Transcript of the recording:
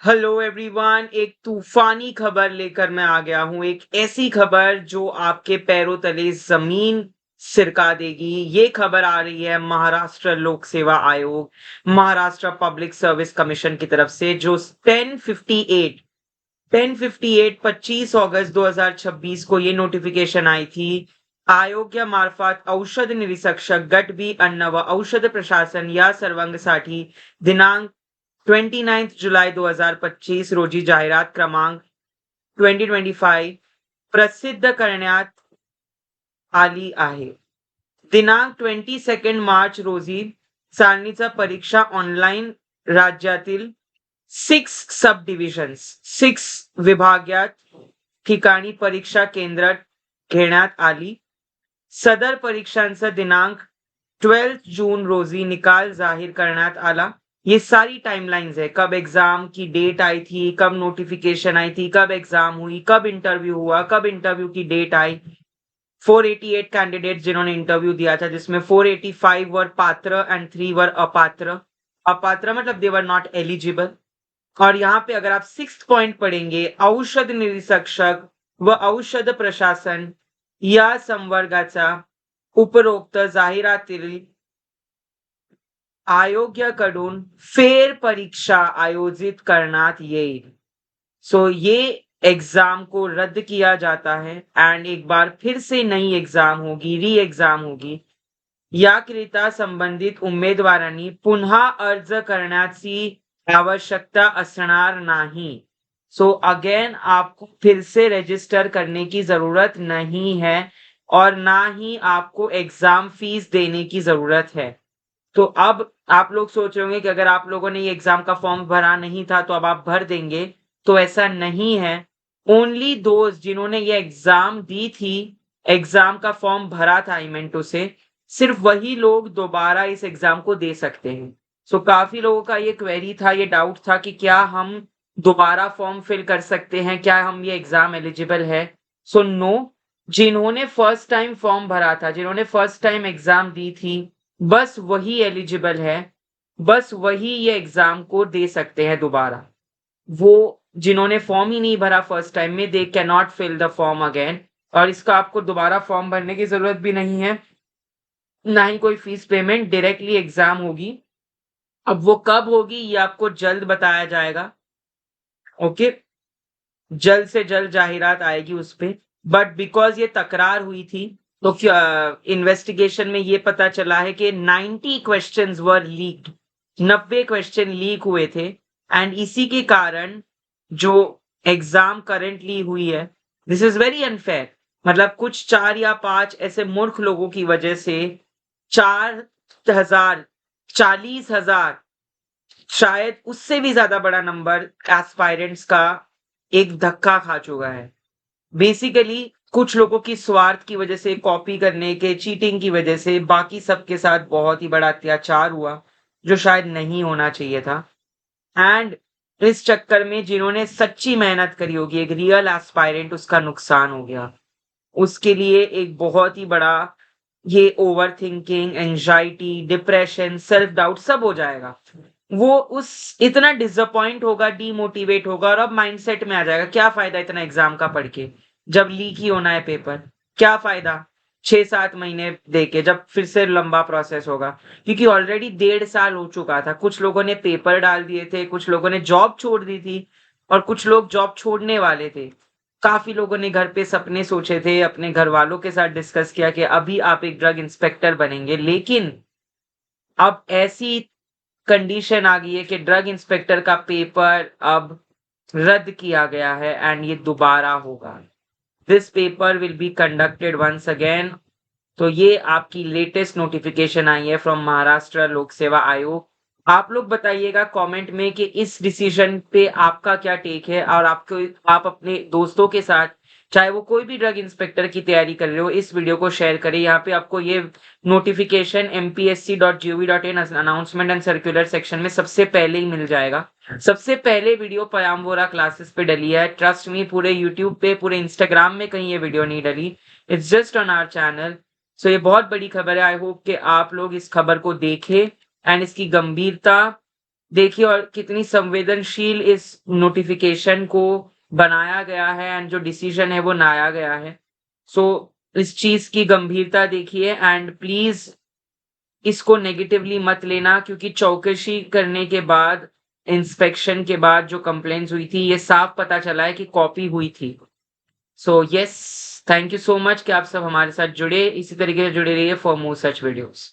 Hello everyone, एक तूफानी खबर लेकर मैं आ गया हूं। एक ऐसी खबर जो आपके पैरों तले जमीन सिरका देगी। ये खबर आ रही है महाराष्ट्र लोक सेवा आयोग, महाराष्ट्र पब्लिक सर्विस कमीशन की तरफ से, जो 1058 25 अगस्त 2026 को ये नोटिफिकेशन आई थी। आयोगामार्फत औषध निरीक्षक गट बी अन्न व औषध प्रशासन या सर्वांगसाठी दिनांक 29 जुलाई 2025 रोजी जाहिरात क्रमांक 2025 प्रसिद्ध करण्यात आली आहे. दिनांक 22 मार्च रोजी चालणीचा परीक्षा ऑनलाईन राज्यातील 6 विभागात ठिकाणी परीक्षा केंद्र घेण्यात आली. सदर परीक्षांचा दिनांक 12 जून रोजी निकाल जाहीर करण्यात आला. ये सारी टाइमलाइंस है, कब एग्जाम की डेट आई थी, कब नोटिफिकेशन आई थी, कब एग्जाम हुई, कब इंटरव्यू हुआ, कब इंटरव्यू की डेट आई. 488 कैंडिडेट जिन्होंने इंटरव्यू दिया था, जिसमें 485 वर पात्र एंड 3 वर अपात्र. अपात्र मतलब दे वर नॉट एलिजिबल. और यहाँ पे अगर आप 6 पॉइंट पढ़ेंगे, औषध निरीक्षक व औषध प्रशासन या संवर्गाचा उपरोक्त जाहिरातील आयोगाकडून फेर परीक्षा आयोजित करण्यात येईल. सो ये एग्जाम को रद्द किया जाता है एंड एक बार फिर से नई एग्जाम होगी, री एग्जाम होगी. याकरिता संबंधित उमेदवारांनी पुन्हा अर्ज करण्याची आवश्यकता असणार नाही. सो अगेन आपको फिर से रजिस्टर करने की जरूरत नहीं है और ना ही आपको एग्जाम फीस देने की जरूरत है. तो अब आप लोग सोच रहे होंगे कि अगर आप लोगों ने ये एग्जाम का फॉर्म भरा नहीं था तो अब आप भर देंगे, तो ऐसा नहीं है. ओनली दोस्त जिन्होंने ये एग्जाम दी थी, एग्जाम का फॉर्म भरा था इमेंटो से, सिर्फ वही लोग दोबारा इस एग्जाम को दे सकते हैं. सो काफी लोगों का ये क्वेरी था, ये डाउट था कि क्या हम दोबारा फॉर्म फिल कर सकते हैं, क्या हम ये एग्जाम एलिजिबल है. सो नो, जिन्होंने फर्स्ट टाइम फॉर्म भरा था, जिन्होंने फर्स्ट टाइम एग्जाम दी थी, बस वही एलिजिबल है, बस वही ये एग्जाम को दे सकते हैं दोबारा. वो जिन्होंने फॉर्म ही नहीं भरा फर्स्ट टाइम में, they can not fill the form again. और इसका आपको दोबारा फॉर्म भरने की जरूरत भी नहीं है, ना ही कोई फीस पेमेंट, डायरेक्टली एग्जाम होगी. अब वो कब होगी ये आपको जल्द बताया जाएगा. ओके, जल्द से जल्द जाहिरात आएगी उस पे. बट बिकॉज ये तकरार हुई थी, तो इन्वेस्टिगेशन में ये पता चला है कि 90 questions were leaked. 90 question leak हुए थे एंड इसी के कारण जो एग्जाम करेंटली हुई है, दिस इज वेरी अनफेयर. मतलब कुछ 4 या 5 ऐसे मूर्ख लोगों की वजह से 4,000, 40,000, शायद उससे भी ज्यादा बड़ा नंबर एस्पायरेंट्स का एक धक्का खा चुका है. बेसिकली कुछ लोगों की स्वार्थ की वजह से, कॉपी करने के, चीटिंग की वजह से बाकी सबके साथ बहुत ही बड़ा अत्याचार हुआ, जो शायद नहीं होना चाहिए था. एंड इस चक्कर में जिन्होंने सच्ची मेहनत करी होगी, एक रियल एस्पायरेंट, उसका नुकसान हो गया. उसके लिए एक बहुत ही बड़ा ये over thinking, anxiety, depression, self doubt सब हो जाएगा. वो उस इतना डिसअपॉइंट होगा, डीमोटिवेट होगा और अब माइंडसेट में आ जाएगा, क्या फायदा इतना एग्जाम का पढ़ के, जब लीक ही होना है पेपर. क्या फायदा 6-7 महीने देके, जब फिर से लंबा प्रोसेस होगा. क्योंकि ऑलरेडी 1.5 साल हो चुका था. कुछ लोगों ने पेपर डाल दिए थे, कुछ लोगों ने जॉब छोड़ दी थी और कुछ लोग जॉब छोड़ने वाले थे. काफी लोगों ने घर पे सपने सोचे थे, अपने घर वालों के साथ डिस्कस किया कि अभी आप एक ड्रग इंस्पेक्टर बनेंगे, लेकिन अब ऐसी कंडीशन आ गई है कि ड्रग इंस्पेक्टर का पेपर अब रद्द किया गया है एंड ये दोबारा होगा. This paper will be conducted once again. तो ये आपकी लेटेस्ट नोटिफिकेशन आई है फ्रॉम महाराष्ट्र लोक सेवा आयोग. आप लोग बताइएगा कमेंट में कि इस डिसीजन पे आपका क्या टेक है, और आपको, आप अपने दोस्तों के साथ, चाहे वो कोई भी ड्रग इंस्पेक्टर की तैयारी कर रहे हो, इस वीडियो को शेयर करें. यहाँ पे आपको ये notification mpsc.gov.in announcement and circular section में सबसे पहले ही मिल जाएगा. सबसे पहले वीडियो पयाम्बोरा क्लासेस पे डली है. ट्रस्ट मी, पूरे यूट्यूब पे, पूरे इंस्टाग्राम में कहीं ये वीडियो नहीं डली. It's just on our channel. So ये बहुत बड़ी खबर है. आई होप कि आप लोग इस खबर को देखें एंड इसकी गंभीरता देखिए और कितनी संवेदनशील इस नोटिफ़िकेशन को बनाया गया है एंड जो डिसीज़न है वो लाया गया है। सो इस चीज़ की गंभीरता देखिए एंड प्लीज़ इसको नेगेटिवली मत लेना क्योंकि चौकसी करने के बाद, इंस्पेक्शन के बाद जो कंप्लेंट्स हुई थी, ये साफ पता चला है कि कॉपी हुई थी। So yes, thank you so much कि आप सब हमारे साथ जुड़े। इसी तरीके से जुड़े रहिए फॉर मोर सच वीडियोज़।